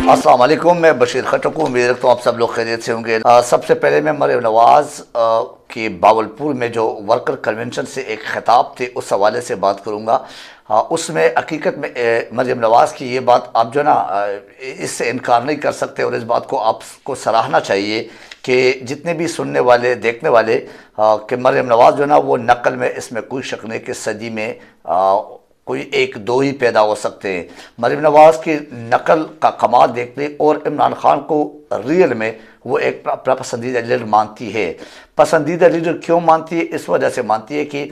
अस्सलाम वालेकुम, मैं बशीर खटक हूँ। उम्मीद रखता हूँ आप सब लोग खैरियत से होंगे। सबसे पहले मैं मरियम नवाज़ की बावलपुर में जो वर्कर कन्वेंशन से एक खिताब थे उस हवाले से बात करूँगा। उसमें हकीकत में मरियम नवाज़ की ये बात आप जो ना इससे इनकार नहीं कर सकते और इस बात को आपको सराहना चाहिए कि जितने भी सुनने वाले देखने वाले कि मरियम नवाज़ जो ना वो नकल में, इसमें कोई शक नहीं कि सदी में कोई एक दो ही पैदा हो सकते हैं। मरियम नवाज़ की नकल का कमाल देखते और इमरान खान को रियल में वो एक अपना पसंदीदा लीडर मानती है। पसंदीदा लीडर क्यों मानती है? इस वजह से मानती है कि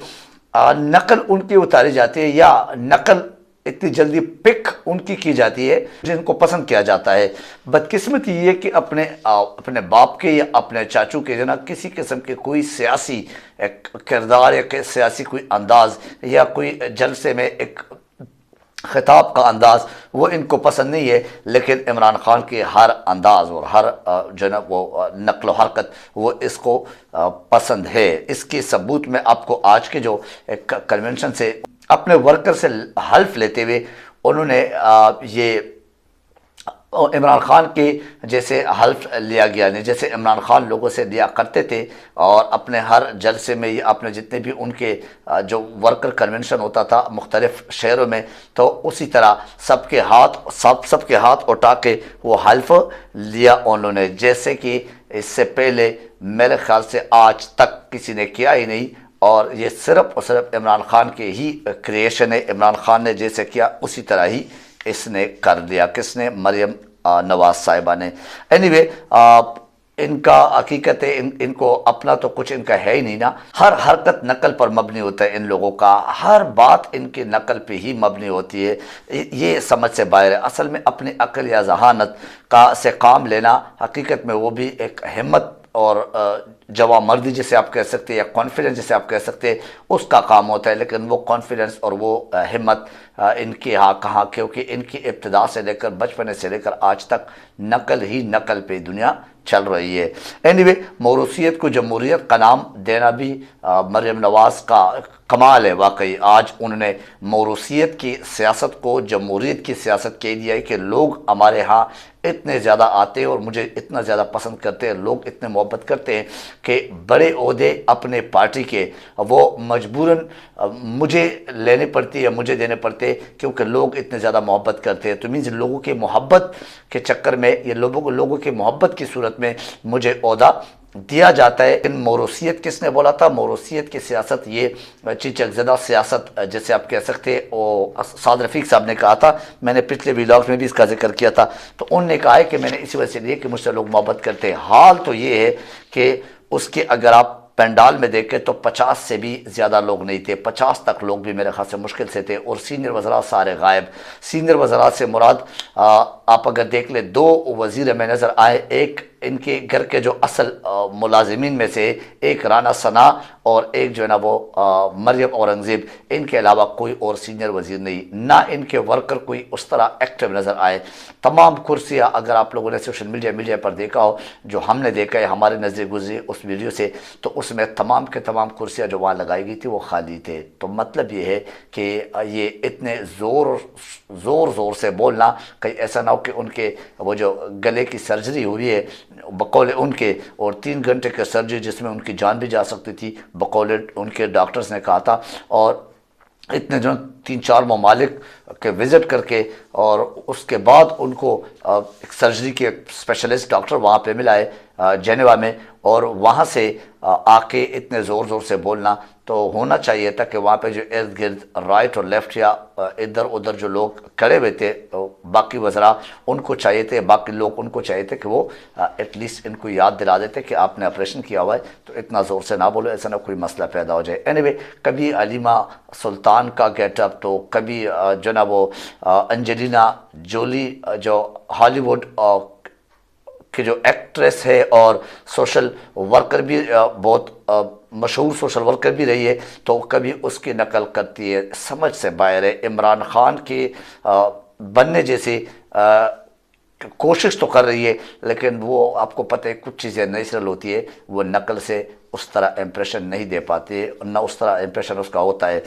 नकल उनकी उतारी जाती है या नकल इतनी जल्दी पिक उनकी की जाती है जिनको पसंद किया जाता है। बदकिस्मती ये कि अपने बाप के या अपने चाचू के जना किसी किस्म के कोई सियासी किरदार या सियासी कोई अंदाज या कोई जलसे में एक खिताब का अंदाज वो इनको पसंद नहीं है, लेकिन इमरान खान के हर अंदाज और हर जो ना वो नक्ल हरकत वो इसको पसंद है। इसके सबूत में आपको आज के जो कन्वेंशन से अपने वर्कर से हल्फ लेते हुए उन्होंने ये इमरान खान के जैसे हल्फ लिया गया नहीं, जैसे इमरान खान लोगों से लिया करते थे और अपने हर जलसे में ये अपने जितने भी उनके जो वर्कर कन्वेंशन होता था मुख्तलिफ शहरों में, तो उसी तरह सबके हाथ उठा के वो हल्फ लिया उन्होंने, जैसे कि इससे पहले मेरे ख्याल से आज तक किसी ने किया ही नहीं। और ये सिर्फ और सिर्फ इमरान खान के ही क्रिएशन है। इमरान खान ने जैसे किया उसी तरह ही इसने कर दिया। किसने? मरियम नवाज़ साहिबा ने। एनीवे, इनका हकीकत है इनको अपना तो कुछ इनका है ही नहीं ना। हर हरकत नकल पर मबनी होता है इन लोगों का, हर बात इनकी नकल पे ही मबनी होती है। ये समझ से बाहर है। असल में अपनी अक्ल या जहानत का से काम लेना हकीकत में वो भी एक हिम्मत और जवा मर्दी जिसे आप कह सकते हैं या कॉन्फिडेंस जिसे आप कह सकते हैं उसका काम होता है। लेकिन वो कॉन्फिडेंस और वो हिम्मत इनके यहाँ कहाँ, क्योंकि इनकी इब्तिदा से लेकर बचपन से लेकर आज तक नकल ही नकल पे दुनिया चल रही है। एनीवे, मौरूसियत को जमहूरियत का नाम देना भी मरियम नवाज़ का कमाल है। वाकई आज उन्होंने मौरूसियत की सियासत को जमहूरियत की सियासत कह दिया है कि लोग हमारे यहाँ इतने ज़्यादा आते हैं और मुझे इतना ज़्यादा पसंद करते हैं, लोग इतने मोहब्बत करते हैं कि बड़े ओहदे अपने पार्टी के वो मजबूरन मुझे लेने पड़ती है, मुझे देने पड़ते हैं, क्योंकि लोग इतने ज़्यादा मोहब्बत करते हैं। तो मीन्स लोगों के मोहब्बत के चक्कर में ये लोगों की मोहब्बत की सूरत में मुझे ओहदा दिया जाता है। इन मौरूसियत किसने बोला था? मौरूसियत की सियासत ये चीचकज़दा सियासत जैसे आप कह सकते हैं, वो साद रफ़ीक साहब ने कहा था। मैंने पिछले व्लॉग्स में भी इसका जिक्र किया था। तो उन्होंने कहा है कि मैंने इसी वजह से लिए कि मुझसे लोग मोहब्बत करते हैं। हाल तो ये है कि उसके अगर आप पंडाल में देखें तो 50 से भी ज़्यादा लोग नहीं थे, 50 तक लोग भी मेरे ख्याल से मुश्किल से थे। और सीनियर वज़रा सारे गायब। सीनियर वज़रा से मुराद आप अगर देख ले, दो वज़ीर में नज़र आए, एक इनके घर के जो असल मुलाजिमीन में से एक राना सना और एक जो है ना वो मरियम औरंगज़ेब। इनके अलावा कोई और सीनियर वज़ीर नहीं, ना इनके वर्कर कोई उस तरह एक्टिव नज़र आए। तमाम कुर्सियाँ अगर आप लोगों ने सोशल मीडिया पर देखा हो, जो हमने देखा है हमारे नज़र गुजरे उस वीडियो से, तो उसमें तमाम के तमाम कुर्सियाँ जो वहाँ लगाई गई थी वो खाली थे। तो मतलब ये है कि ये इतने ज़ोर से बोलना कहीं ऐसा ना हो कि उनके वो जो गले की सर्जरी हुई है बकौल उनके, और 3 घंटे की सर्जरी जिसमें उनकी जान भी जा सकती थी बकौल उनके डॉक्टर्स ने कहा था। और इतने जो 3-4 ममालिक के विज़िट करके और उसके बाद उनको एक सर्जरी के स्पेशलिस्ट डॉक्टर वहाँ पे मिला है जेनेवा में, और वहाँ से आके इतने ज़ोर से बोलना तो होना चाहिए था कि वहाँ पे जो इर्द गिर्द राइट और लेफ़्ट या इधर उधर जो लोग खड़े हुए थे बाकी वज़रा उनको चाहिए थे, बाकी लोग उनको चाहिए थे कि वो एटलीस्ट इनको याद दिला देते कि आपने ऑपरेशन किया हुआ है तो इतना ज़ोर से ना बोलो, ऐसा ना कोई मसला पैदा हो जाए। एनीवे, कभी अलीमा सुल्तान का गेटअप, तो कभी जो ना वो एंजेलिना जोली जो हॉलीवुड कि जो एक्ट्रेस है और सोशल वर्कर भी बहुत मशहूर सोशल वर्कर भी रही है, तो कभी उसकी नकल करती है। समझ से बाहर है। इमरान खान के बनने जैसी कोशिश तो कर रही है, लेकिन वो आपको पता है कुछ चीज़ें नेचुरल होती है, वो नकल से اس طرح امپریشن نہیں دے پاتے، نہ اس طرح امپریشن اس کا ہوتا ہے۔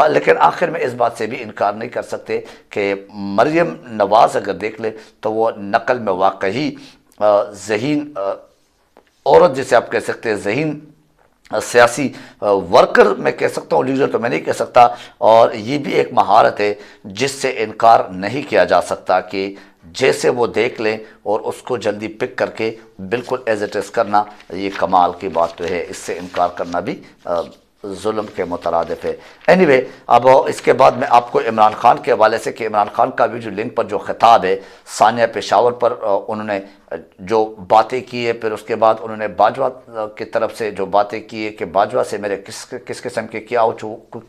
لیکن آخر میں اس بات سے بھی انکار نہیں کر سکتے کہ مریم نواز اگر دیکھ لیں تو وہ نقل میں واقعی ذہین عورت جسے آپ کہہ سکتے ہیں، ذہین سیاسی ورکر میں کہہ سکتا ہوں، لیڈر تو میں نہیں کہہ سکتا، اور یہ بھی ایک مہارت ہے جس سے انکار نہیں کیا جا سکتا کہ جیسے وہ دیکھ لیں اور اس کو جلدی پک کر کے بالکل ایز اٹ از کرنا، یہ کمال کی بات تو ہے، اس سے انکار کرنا بھی ظلم کے مترادف ہے۔ اینی وے، اب اس کے بعد میں آپ کو عمران خان کے حوالے سے کہ عمران خان کا ویڈیو لنک پر جو خطاب ہے ثانیہ پشاور پر انہوں نے جو باتیں کی ہے، پھر اس کے بعد انہوں نے باجوہ کی طرف سے جو باتیں کی ہے کہ باجوہ سے میرے کس قسم کے کیا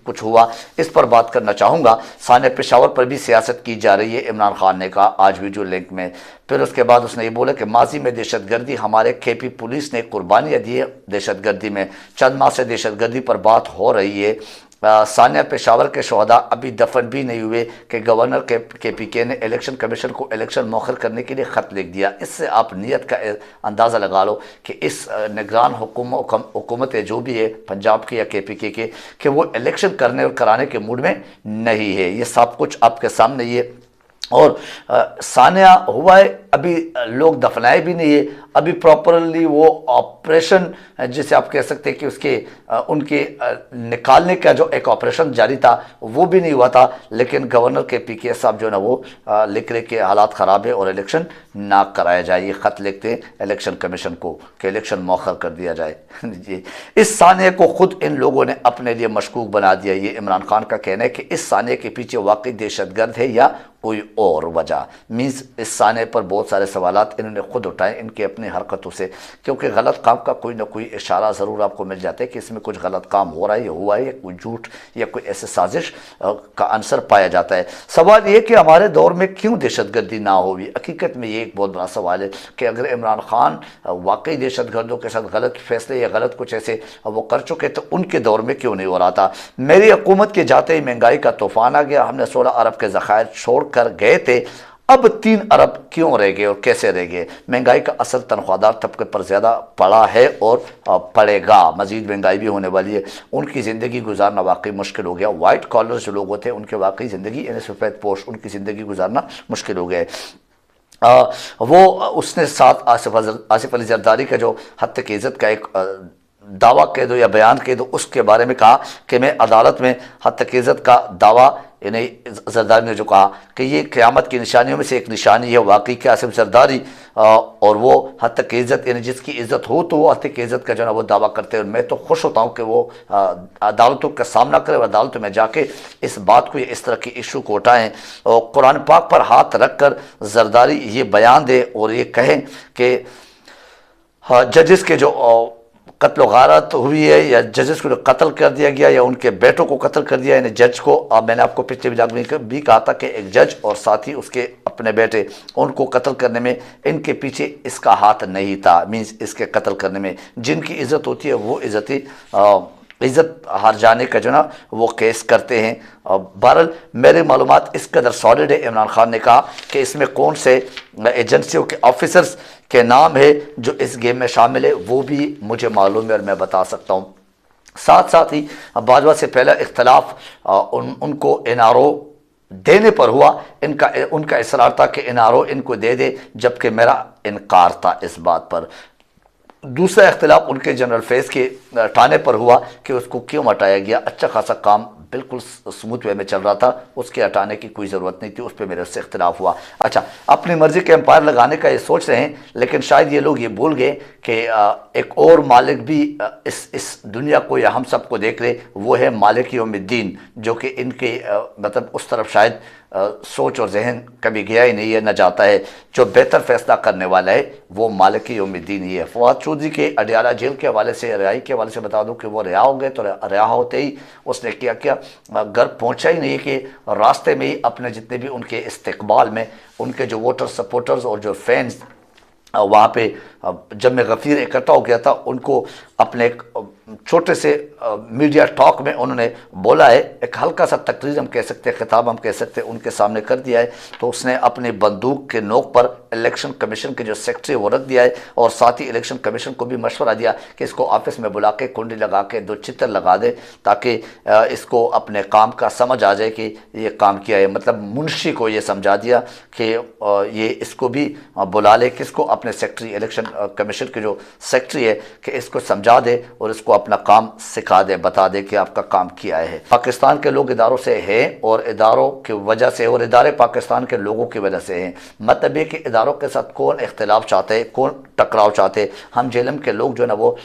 کچھ ہوا، اس پر بات کرنا چاہوں گا۔ ثانیہ پشاور پر بھی سیاست کی جا رہی ہے، عمران خان نے کہا آج ویڈیو لنک میں۔ پھر اس کے بعد اس نے یہ بولا کہ ماضی میں دہشت گردی، ہمارے کے پی پولیس نے قربانیاں دی ہے دہشت گردی میں، چند ماہ سے دہشت گردی پر بات ہو رہی ہے۔ ثانیہ پشاور کے شہداء ابھی دفن بھی نہیں ہوئے کہ گورنر کے پی کے نے الیکشن کمیشن کو الیکشن مؤخر کرنے کے لیے خط لکھ دیا۔ اس سے آپ نیت کا اندازہ لگا لو کہ اس نگران حکومت جو بھی ہے پنجاب کی یا کے پی کے کہ وہ الیکشن کرنے اور کرانے کے موڈ میں نہیں ہے۔ یہ سب کچھ آپ کے سامنے یہ، اور ثانیہ ہوا ہے، ابھی لوگ دفنائے بھی نہیں ہے، ابھی پراپرلی وہ آپریشن جسے آپ کہہ سکتے ہیں کہ ان کے نکالنے کا جو ایک آپریشن جاری تھا وہ بھی نہیں ہوا تھا، لیکن گورنر کے پی کے صاحب جو ہے نا وہ لکھ رہے کہ حالات خراب ہے اور الیکشن نہ کرایا جائے، یہ خط لکھتے ہیں الیکشن کمیشن کو کہ الیکشن مؤخر کر دیا جائے۔ جی، اس ثانیہ کو خود ان لوگوں نے اپنے لیے مشکوک بنا دیا۔ یہ عمران خان کا کہنا ہے کہ اس ثانیہ کے پیچھے واقعی دہشت گرد ہے یا کوئی اور وجہ، مینز اس ثانیہ پر بہت سارے سوالات انہوں نے خود اٹھائے ان کی اپنی حرکتوں سے، کیونکہ غلط کام کا کوئی نہ کوئی اشارہ ضرور آپ کو مل جاتا ہے کہ اس میں کچھ غلط کام ہو رہا ہے یا ہوا ہے، یا کوئی جھوٹ یا کوئی ایسے سازش کا عنصر پایا جاتا ہے۔ سوال یہ کہ ہمارے دور میں کیوں دہشت گردی نہ ہوئی؟ حقیقت میں یہ ایک بہت بڑا سوال ہے کہ اگر عمران خان واقعی دہشت گردوں کے ساتھ غلط فیصلے یا غلط کچھ ایسے وہ کر چکے تو ان کے دور میں کیوں نہیں ہو رہا تھا؟ میری حکومت کے جاتے ہی مہنگائی کا طوفان آ گیا، ہم نے 16 ارب کے ذخائر چھوڑ کر گئے تھے، اب 3 ارب کیوں رہ گئے اور کیسے رہ گئے؟ مہنگائی کا اثر تنخواہ دار طبقے پر زیادہ پڑا ہے اور پڑے گا، مزید مہنگائی بھی ہونے والی ہے، ان کی زندگی گزارنا واقعی مشکل ہو گیا۔ وائٹ کالر جو لوگ ہوتے ہیں ان کے واقعی زندگی، یعنی سفید پوش، ان کی زندگی گزارنا مشکل ہو گیا ہے۔ وہ اس نے ساتھ آصف علی زرداری کا جو حد تک عزت کا ایک دعویٰ کہہ دو یا بیان کہہ دو، اس کے بارے میں کہا کہ میں عدالت میں حد تک عزت کا دعویٰ، یعنی زرداری نے جو کہا کہ یہ قیامت کی نشانیوں میں سے ایک نشانی ہے واقعی کہ آصف زرداری اور وہ حد تک عزت، یعنی جس کی عزت ہو تو وہ حد تک عزت کا جو ہے وہ دعویٰ کرتے ہیں، اور میں تو خوش ہوتا ہوں کہ وہ عدالتوں کا سامنا کرے اور عدالتوں میں جا کے اس بات کو، اس طرح کی ایشو کو اٹھائیں، اور قرآن پاک پر ہاتھ رکھ کر زرداری یہ بیان دے اور یہ کہیں کہ ججز کے جو قتل و غارت ہوئی ہے یا ججز کو قتل کر دیا گیا یا ان کے بیٹوں کو قتل کر دیا، یعنی جج کو، میں نے آپ کو پچھلے ولاگ میں بھی کہا تھا کہ ایک جج اور ساتھ ہی اس کے اپنے بیٹے، ان کو قتل کرنے میں ان کے پیچھے اس کا ہاتھ نہیں تھا، مینز اس کے قتل کرنے میں جن کی عزت ہوتی ہے وہ عزت ہار جانے کا جو نا وہ کیس کرتے ہیں۔ بہرحال میرے معلومات اس قدر سالڈ ہے، عمران خان نے کہا کہ اس میں کون سے ایجنسیوں کے آفیسرز کے نام ہے جو اس گیم میں شامل ہے وہ بھی مجھے معلوم ہے اور میں بتا سکتا ہوں۔ ساتھ ہی باجوہ سے پہلا اختلاف ان کو این آر او دینے پر ہوا، ان کا اصرار تھا کہ این آر او ان کو دے دے، جبکہ میرا انکار تھا اس بات پر۔ دوسرا اختلاف ان کے جنرل فیض کے ٹھانے پر ہوا کہ اس کو کیوں ہٹایا گیا، اچھا خاصا کام بالکل سموتھ وے میں چل رہا تھا، اس کے ہٹانے کی کوئی ضرورت نہیں تھی، اس پہ میرے سے اختلاف ہوا۔ اچھا، اپنی مرضی کے امپائر لگانے کا یہ سوچ رہے ہیں، لیکن شاید یہ لوگ یہ بھول گئے کہ ایک اور مالک بھی اس دنیا کو یا ہم سب کو دیکھ رہے، وہ ہے مالک یوم الدین، جو کہ ان کے مطلب اس طرف شاید سوچ اور ذہن کبھی گیا ہی نہیں ہے، نہ جاتا ہے۔ جو بہتر فیصلہ کرنے والا ہے وہ مالک یوم الدین ہی ہے۔ فواد چودھری کے اڈیالہ جیل کے حوالے سے، رہائی کے حوالے سے بتا دوں کہ وہ رہا ہو گئے، تو رہا ہوتے ہی اس نے کیا گھر پہنچا ہی نہیں کہ راستے میں ہی اپنے جتنے بھی ان کے استقبال میں ان کے جو ووٹر سپورٹرز اور جو فینز وہاں پہ جب میں غفیر اکٹھا ہو گیا تھا، ان کو اپنے छोटे से मीडिया टॉक में उन्होंने बोला है, एक हल्का सा तकरीर हम कह सकते हैं, खिताब हम कह सकते हैं, उनके सामने कर दिया है। तो उसने अपनी बंदूक के नोक पर इलेक्शन कमीशन के जो सेक्रेटरी वो रख दिया है, और साथ ही इलेक्शन कमीशन को भी मशवरा दिया कि इसको ऑफिस में बुला के कुंडी लगा के 2 चित्र लगा दे, ताकि इसको अपने काम का समझ आ जाए कि ये काम किया है। मतलब मुंशी को ये समझा दिया कि ये इसको भी बुला ले, किसको, अपने सेक्रेटरी, इलेक्शन कमीशन के जो सेक्रेटरी है, कि इसको समझा दे और इसको अपना काम सिखा दे, बता दे कि आपका काम किया है। पाकिस्तान के लोग इदारों से हैं, और इदारों की वजह से, और इदारे पाकिस्तान के लोगों की वजह से हैं। मतलब ये कि इदारों के साथ कौन इख्तिलाफ चाहते, कौन टकराव चाहते। हम जेलम के लोग जो है ना वो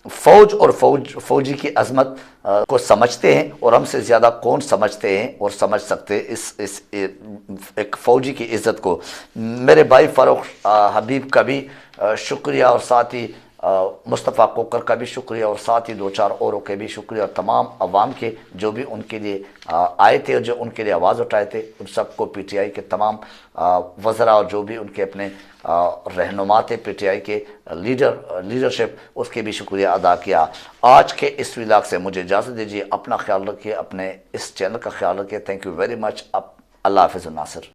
फ़ौज और फ़ौजी की अज़मत को समझते हैं, और हमसे ज़्यादा कौन समझते हैं और समझ सकते इस एक फ़ौजी की इज़्ज़त को। मेरे भाई फ़ारूक हबीब का भी शुक्रिया, और साथ ही मुस्तफ़ा कोकर का भी शुक्रिया, और साथ ही 2-4 औरों के भी शुक्रिया, और तमाम अवाम के जो भी उनके लिए आए थे और जो उनके लिए आवाज़ उठाए थे, उन सबको PTI के तमाम वज़रा और जो भी उनके अपने रहनुमा थे, PTI के लीडरशिप, उसके भी शुक्रिया अदा किया। आज के इस व्लॉग से मुझे इजाज़त दीजिए। अपना ख्याल रखिए, अपने इस चैनल का ख्याल रखिए। Thank you very much. अल्लाह हाफ़िज़ नासिर।